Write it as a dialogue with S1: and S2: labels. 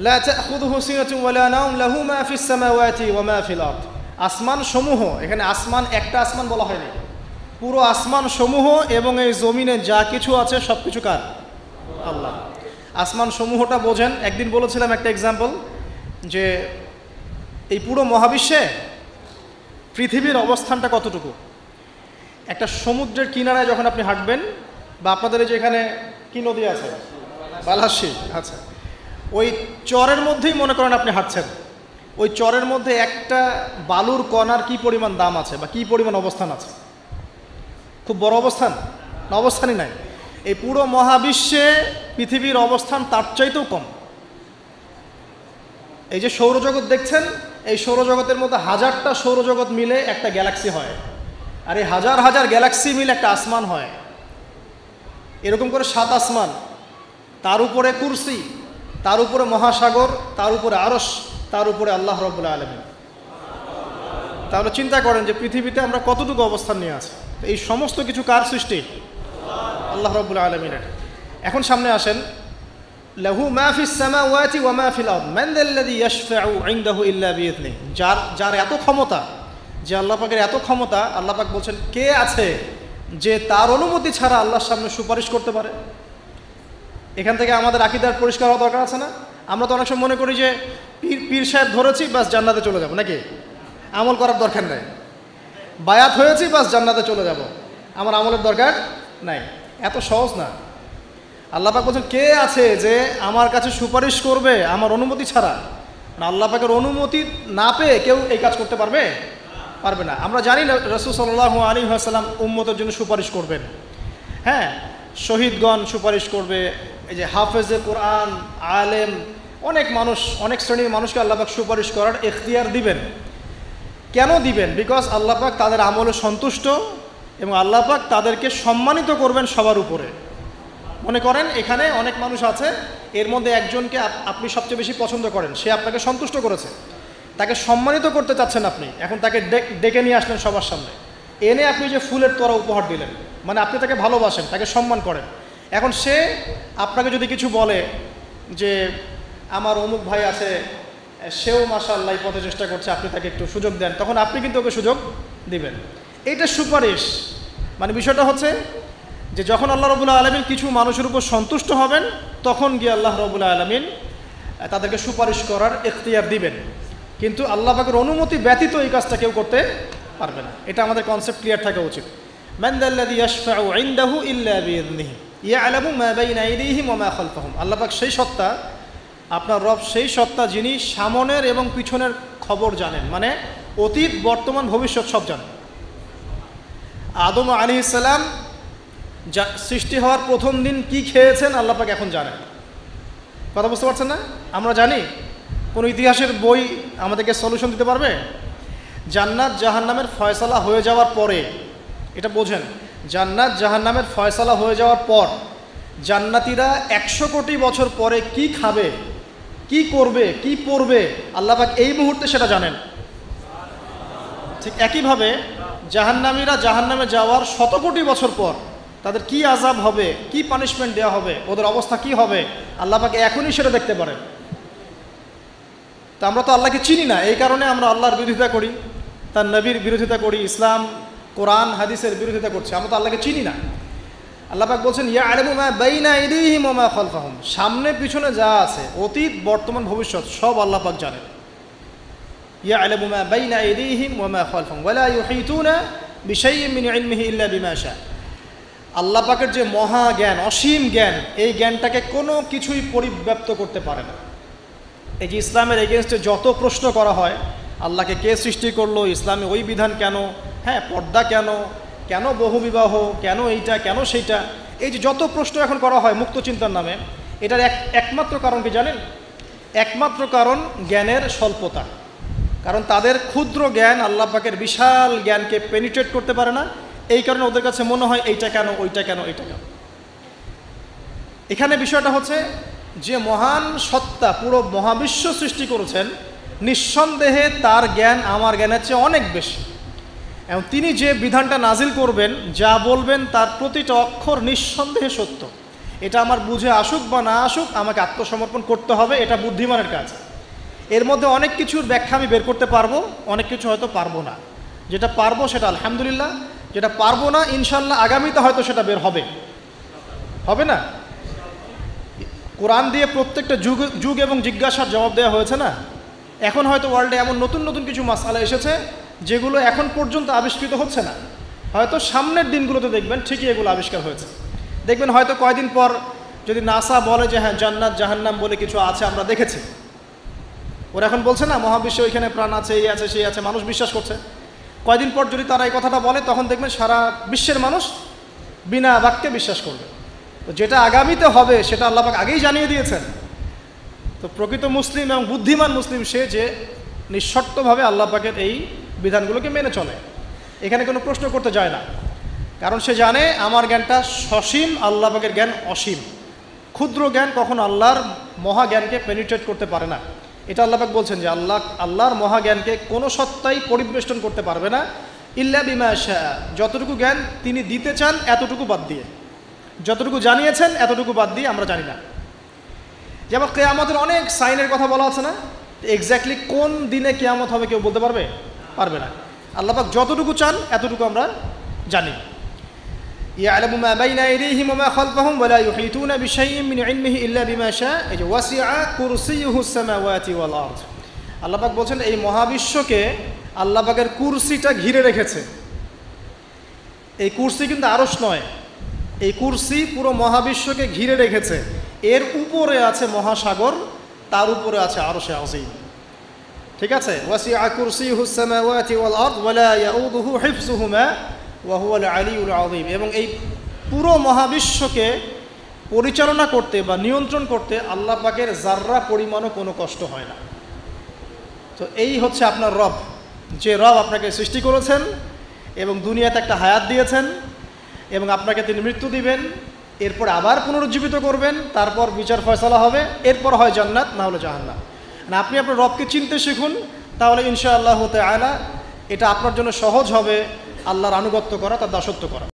S1: লা তাখুযুহু সিনাতুন ওয়ালা নাওম লাহু মা ফিস সামাওয়াতি ওয়া মা ফিল আরদ। আসমান সমূহ, এখানে আসমান একটা আসমান বলা হয়নি, পুরো আসমান সমূহ এবং এই জমিনে যা কিছু আছে সব কিছু কার? আল্লাহ। আসমান সমূহটা বোঝেন। একদিন বলেছিলাম একটা এক্সাম্পল, যে এই পুরো মহাবিশ্বে পৃথিবীর অবস্থানটা কতটুকু। একটা সমুদ্রের কিনারায় যখন আপনি হাঁটবেন, বা আপনাদের এই যে এখানে কি নদী আছে, বালাসী, আচ্ছা, ওই চরের মধ্যেই মনে করেন আপনি হাঁটছেন, ওই চরের মধ্যে একটা বালুর কণার কি পরিমাণ দাম আছে বা কি পরিমাণ অবস্থান আছে? খুব বড় অবস্থান না? অবস্থানই নাই। এই পুরো মহাবিশ্বে পৃথিবীর অবস্থান তার চাইতেও কম। এই যে সৌরজগৎ দেখছেন, এই সৌরজগতের মধ্যে হাজারটা সৌরজগৎ মিলে একটা গ্যালাক্সি হয়, আর এই হাজার হাজার গ্যালাক্সি মিলে একটা আসমান হয়। এরকম করে 7 আসমান, তার উপরে কুরসি, তার উপরে মহাসাগর, তার উপরে আরশ, তার উপরে আল্লাহ রাব্বুল আলামিন। তাহলে চিন্তা করেন যে পৃথিবীতে আমরা কতটুকু অবস্থান নিয়ে আছি। এই সমস্ত কিছু কার সৃষ্টি? আল্লাহ রাব্বুল আলামিনের। এখন সামনে আসেন, লাহু মা ফিস সামাওয়াতি ওয়া মা ফিল আরদ মান যাল্লাযী ইয়াশফাউ ইনদাহু ইল্লা বিইذনিহি। যার এত ক্ষমতা, যে আল্লাহ পাকের এত ক্ষমতা, আল্লাহ পাক বলছেন কে আছে যে তার অনুমতি ছাড়া আল্লাহর সামনে সুপারিশ করতে পারে। এখান থেকে আমাদের আকীদার পরিষ্কার হওয়া দরকার আছে না? আমরা তো অনেক সময় মনে করি যে পীর সাহেব ধরেছি বাস জান্নাতে চলে যাব, নাকি? আমল করার দরকার নাই। বায়াত হয়েছি বাস জান্নাতে চলে যাব, আমার আমলের দরকার নাই। এত সহজ না। আল্লাহ পাক বলছেন কে আছে যে আমার কাছে সুপারিশ করবে আমার অনুমতি ছাড়া। না, আল্লাহ পাকের অনুমতি না পেয়ে কেউ এই কাজ করতে পারবে না। আমরা জানি না রাসূল সাল্লাল্লাহু আলাইহি ওয়াসাল্লাম উম্মতের জন্য সুপারিশ করবেন। হ্যাঁ, শহীদগণ সুপারিশ করবে, এই যে হাফেজে কোরআন, আলেম, অনেক মানুষ, অনেক শ্রেণীর মানুষকে আল্লাহ পাক সুপারিশ করার এখতিয়ার দিবেন। কেন দিবেন? বিকজ আল্লাহ পাক তাদের আমলে সন্তুষ্ট এবং আল্লাহ পাক তাদেরকে সম্মানিত করবেন সবার উপরে। মনে করেন এখানে অনেক মানুষ আছে, এর মধ্যে একজনকে আপনি সবচেয়ে বেশি পছন্দ করেন, সে আপনাকে সন্তুষ্ট করেছে, তাকে সম্মানিত করতে চাচ্ছেন আপনি। এখন তাকে ডেকে নিয়ে আসলেন সবার সামনে, এনে আপনি যে ফুলের তোড়া উপহার দিলেন, মানে আপনি তাকে ভালোবাসেন, তাকে সম্মান করেন। এখন সে আপনাকে যদি কিছু বলে যে আমার অমুক ভাই আছে, সেও মাশাআল্লাহ এই পথে চেষ্টা করছে, আপনি তাকে একটু সুযোগ দেন, তখন আপনি কিন্তু ওকে সুযোগ দিবেন। এইটা সুপারিশ। মানে বিষয়টা হচ্ছে যে যখন আল্লাহ রাব্বুল আলামিন কিছু মানুষের উপর সন্তুষ্ট হবেন, তখন গিয়ে আল্লাহ রাব্বুল আলামিন তাদেরকে সুপারিশ করার এখতিয়ার দিবেন। কিন্তু আল্লাহ পাকের অনুমতি ব্যতীত এই কাজটা কেউ করতে পারবে না। এটা আমাদের কনসেপ্ট ক্লিয়ার থাকা উচিত। মান যাল্লাযী ইয়াশফাউ ইনদাহু ইল্লা বিইذনিহি ইয়ালামু মা বাইনা আইদিহিম ওয়া মা খালফাহুম। আল্লাহ পাক সেই সত্তা, আপনার রব সেই সত্তা যিনি সামনের এবং পিছনের খবর জানেন, মানে অতীত, বর্তমান, ভবিষ্যৎ সব জানেন। আদম আলাইহিস সালাম যা সৃষ্টি হওয়ার প্রথম দিন কি খেয়েছেন আল্লাহ পাক এখন জানেন। কথা বুঝতে পারছেন না? আমরা জানি? কোনো ইতিহাসের বই আমাদেরকে সলিউশন দিতে পারবে? জান্নাত জাহান্নামের ফয়সালা হয়ে যাওয়ার পরে, এটা বোঝেন, জান্নাত জাহান্নামের ফয়সালা হয়ে যাওয়ার পর জান্নাতীরা 100 কোটি বছর পরে কি খাবে, কি করবে, কি পড়বে, আল্লাহ পাক এই মুহূর্তে সেটা জানেন। ঠিক একইভাবে জাহান্নামীরা জাহান্নামে যাওয়ার 100 কোটি বছর পর তাদের কি আযাব হবে, কি পানিশমেন্ট দেওয়া হবে, ওদের অবস্থা কি হবে, আল্লাহ পাক এখনই সেটা দেখতে পারেন। তো আমরা তো আল্লাহকে চিনি না, এই কারণে আমরা আল্লাহর বিরোধিতা করি, তার নবীর বিরোধিতা করি, ইসলাম, কোরআন, হাদিসের বিরোধিতা করছি। আমরা তো আল্লাহকে চিনি না। আল্লাহ পাক বলছেন ইয়ালামু মা বাইনা আইদিহিম ওয়া মা খালফাহুম, সামনে পিছনে যা আছে, অতীত, বর্তমান, ভবিষ্যৎ সব আল্লাহ পাক জানেন। ইয়ালামু মা বাইনা আইদিহিম ওয়া মা খালফাহুম ওয়া লা ইউহিতুনা বিশাইইন মিন ইলমিহি ইল্লা বিমা শা। আল্লাহ পাকের যে মহা জ্ঞান, অসীম জ্ঞান, এই জ্ঞানটাকে কোনো কিছুই পরিব্যাপ্ত করতে পারে না। এই যে ইসলামের এগেনস্টে যত প্রশ্ন করা হয়, আল্লাহকে কে সৃষ্টি করলো, ইসলামে ওই বিধান কেন, হ্যাঁ পর্দা কেন, কেন বহুবিবাহ, কেন এইটা, কেন সেইটা, এই যে যত প্রশ্ন এখন করা হয় মুক্ত চিন্তার নামে, এটার একমাত্র কারণ কি জানেন? একমাত্র কারণ জ্ঞানের স্বল্পতা। কারণ তাদের ক্ষুদ্র জ্ঞান আল্লাহ পাকের বিশাল জ্ঞানকে পেনিট্রেট করতে পারে না। এই কারণে ওদের কাছে মনে হয় এইটা কেন, ওইটা কেন, এইটা কেন। এখানে বিষয়টা হচ্ছে যে মহান সত্তা পুরো মহাবিশ্ব সৃষ্টি করেছেন, নিঃসন্দেহে তার জ্ঞান আমার জ্ঞানের চেয়ে অনেক বেশি। এবং তিনি যে বিধানটা নাজিল করবেন, যা বলবেন তার প্রতিটা অক্ষর নিঃসন্দেহে সত্য। এটা আমার বুঝে আসুক বা না আসুক আমাকে আত্মসমর্পণ করতে হবে, এটা বুদ্ধিমানের কাজ। এর মধ্যে অনেক কিছুর ব্যাখ্যা আমি বের করতে পারবো, অনেক কিছু হয়তো পারবো না। যেটা পারবো সেটা আলহামদুলিল্লাহ, যেটা পারবো না ইনশাল্লাহ আগামীতে হয়তো সেটা বের হবে, হবে না? কোরআন দিয়ে প্রত্যেকটা যুগ এবং জিজ্ঞাসার জবাব দেওয়া হয়েছে না? এখন হয়তো ওয়ার্ল্ডে এমন নতুন নতুন কিছু মাসআলা এসেছে যেগুলো এখন পর্যন্ত আবিষ্কৃত হচ্ছে না, হয়তো সামনের দিনগুলোতে দেখবেন ঠিকই এগুলো আবিষ্কার হয়েছে। দেখবেন হয়তো কয়দিন পর যদি নাসা বলে যে হ্যাঁ জান্নাত জাহান্নাম বলে কিছু আছে আমরা দেখেছি, ওরা এখন বলছে না মহাবিশ্বে ওইখানে প্রাণ আছে, এই আছে সেই আছে, মানুষ বিশ্বাস করছে। কয়দিন পর যদি তারা এই কথাটা বলে তখন দেখবেন সারা বিশ্বের মানুষ বিনা বাক্যে বিশ্বাস করবে। তো যেটা আগামীতে হবে সেটা আল্লাহ পাক আগেই জানিয়ে দিয়েছেন। তো প্রকৃত মুসলিম এবং বুদ্ধিমান মুসলিম সে যে নিঃশর্তভাবে আল্লাহ পাকের এই বিধানগুলোকে মেনে চলে, এখানে কোনো প্রশ্ন করতে যায় না, কারণ সে জানে আমার জ্ঞানটা সসীম, আল্লাহ পাকের জ্ঞান অসীম। ক্ষুদ্র জ্ঞান কখনো আল্লাহর মহাজ্ঞানকে পেনিট্রেট করতে পারে না। এটা আল্লাহ পাক বলছেন যে আল্লাহর মহাজ্ঞানকে কোনো সত্তাই পরিবেষ্টন করতে পারবে না, ইল্লা বিমা শা, যতটুকু জ্ঞান তিনি দিতে চান এতটুকু বাদ দিয়ে, যতটুকু জানিয়েছেন এতটুকু বাদ দিয়ে আমরা জানি না। যেমন কিয়ামতের অনেক সাইনের কথা বলা আছে না, এক্স্যাক্টলি কোন দিনে কিয়ামত হবে কেউ বলতে পারবে না। আল্লাহ পাক যতটুকু চান এতটুকু আমরা জানি। ইয়ালামু মা বাইনা আইদিহিম ওয়া মা খালফাহুম ওয়া লা ইউহিতুনা বিশাইইন মিন ইলমিহি ইল্লা বিমা শা, এই যে ওয়াসিআ কুরসিয়ুহুস সামাওয়াতি ওয়াল আরদ। আল্লাহ পাক বলছেন এই মহাবিশ্বকে আল্লাহ পাকের কুরসিটা ঘিরে রেখেছে। এই কুরসি কিন্তু আরশ নয়, এই কুরসি পুরো মহাবিশ্বকে ঘিরে রেখেছে। এর উপরে আছে মহাসাগর, তার উপরে আছে আরশে আযীম। ঠিক আছে, ওয়াসিআ কুরসিয়ুহুস সামাওয়াতি ওয়াল আরদ ওয়া লা ইয়াউদুহু হিফযুহুমা ওয়া হুয়াল আলিয়্যুল আযীম। এবং এই পুরো মহাবিশ্বকে পরিচালনা করতে বা নিয়ন্ত্রণ করতে আল্লাহ পাকের যাররা পরিমাণও কোনো কষ্ট হয় না। তো এই হচ্ছে আপনার রব, যে রব আপনাকে সৃষ্টি করেছেন এবং দুনিয়াতে একটা হায়াত দিয়েছেন এবং আপনাকে তিনি মৃত্যু দিবেন, এরপর আবার পুনরুজ্জীবিত করবেন, তারপর বিচার ফয়সালা হবে, এরপর হয় জান্নাত না হলে জাহান্নাম। না, আপনি আপনার রবকে চিনতে শিখুন, তাহলে ইনশাআল্লাহ তাআলা এটা আপনার জন্য সহজ হবে আল্লাহর আনুগত্য করা, তার দাসত্ব করা।